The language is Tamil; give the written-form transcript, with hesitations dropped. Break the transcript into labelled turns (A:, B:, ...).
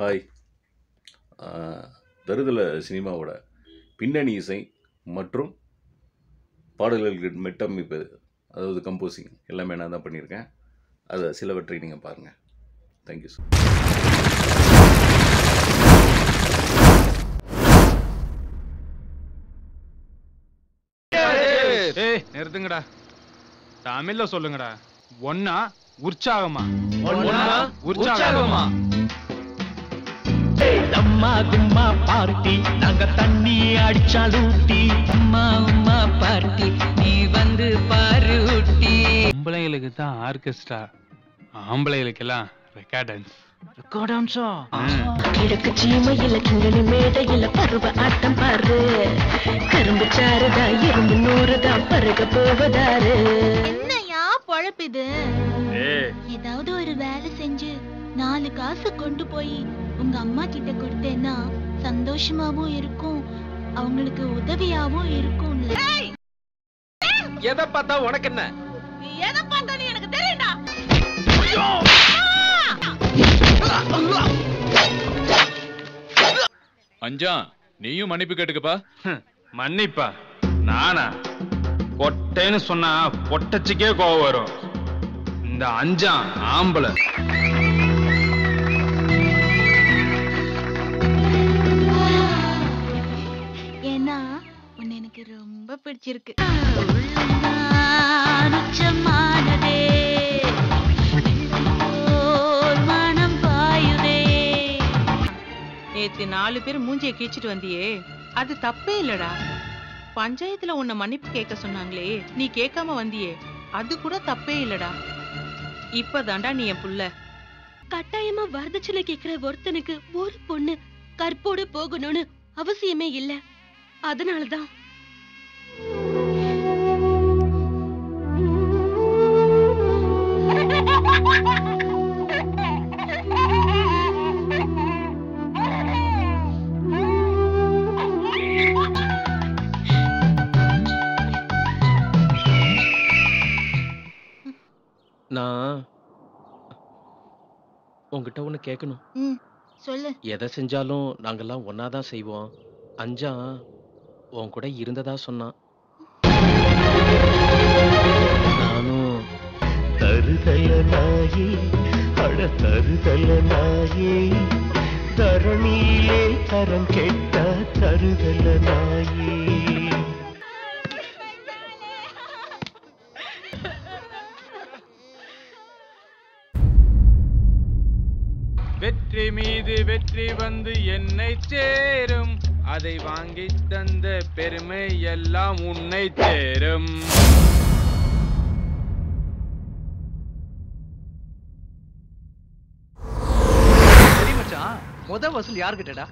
A: ஹாய். தருதல சினிமாவோட பின்னணி இசை மற்றும் பாடல்களுக்கு மெட்டமைப்பு, அதாவது கம்போசிங் எல்லாமே நான் தான் பண்ணியிருக்கேன். அதை சிலவற்றை நீங்கள் பாருங்கள். Thank you sir.
B: நிறுத்துங்கடா, தமிழ்ல சொல்லுங்கடா. ஒன்னா உற்சாகமா? உற்சாகமா?
C: அம்மா கும்மா பார்ட்டி, நாங்க தண்ணி அடிச்சாலூட்டி. அம்மா உம்மா பார்ட்டி, நீ வந்து பாரு ஊட்டி.
B: பொம்பளைங்களுக்கு தான் ஆர்கெஸ்ட்ரா, ஆம்பளைகளுக்கெல்லாம் ரெக்கார்டன்ஸ்.
D: கிழக்கு சீமையில கிங்கனி மேடையில பருவ ஆட்டம் பாரு. கரும்பு சாறுதா இரும்பு நூறுதான் பருக போவதாரு.
E: என்னையா பொழப்பிது? ஏதாவது ஒரு வேலை செஞ்சு 4 காசு கொண்டு போய் உங்க அம்மா கிட்ட கொடுத்தேன்னா சந்தோஷமாவும் இருக்கும், அவங்களுக்கு உதவியாவும் இருக்கும்ல.
C: எதை பார்த்தா உனக்கு என்ன?
E: எதை பார்த்தாலும் எனக்கு தெரியும்டா.
F: அஞ்சா, நீயும் மன்னிப்பு கேட்டுக்கப்பா.
B: மன்னிப்பா? நானா? பொட்டேன்னு சொன்னா பொட்டச்சிக்கே கோவம் வரும். இந்த அஞ்சா ஆம்பளை.
E: ஏன்னா உன்னை எனக்கு ரொம்ப பிடிச்சிருக்கு.
G: நேத்து 4 பேர் மூஞ்சிய கீச்சிட்டு வந்தியே, அது தப்பே இல்லடா. பஞ்சாயத்துல உன்னை மன்னிப்பு கேட்க சொன்னாங்களே, நீ கேட்காம வந்தியே, அது கூட தப்பே இல்லடா. இப்பதாண்டா நீ என் புள்ள.
D: கட்டாயமா வரதட்சணை கேக்குற ஒருத்தனுக்கு ஒரு பொண்ணு கற்போட போகணும்னு அவசியமே இல்ல. அதனாலதான்
C: நான் உங்ககிட்ட ஒண்ணு கேட்கணும்.
E: சொல்லு.
C: எதை செஞ்சாலும் நாங்கெல்லாம் ஒன்னாதான் செய்வோம். அஞ்சா உன் கூட இருந்ததா சொன்னான். நானும் தருதல நாயி, அட தருதல நாயி, தரணியிலே தரம் கேட்ட தருதல நாயி.
B: வெற்றி மீது வெற்றி வந்து என்னை சேரும், அதை வாங்கி தந்த பெருமை எல்லாம் உன்னை சேரும்.
H: சரி மச்சான், முத வசூல் யாருக்கிட்டடா?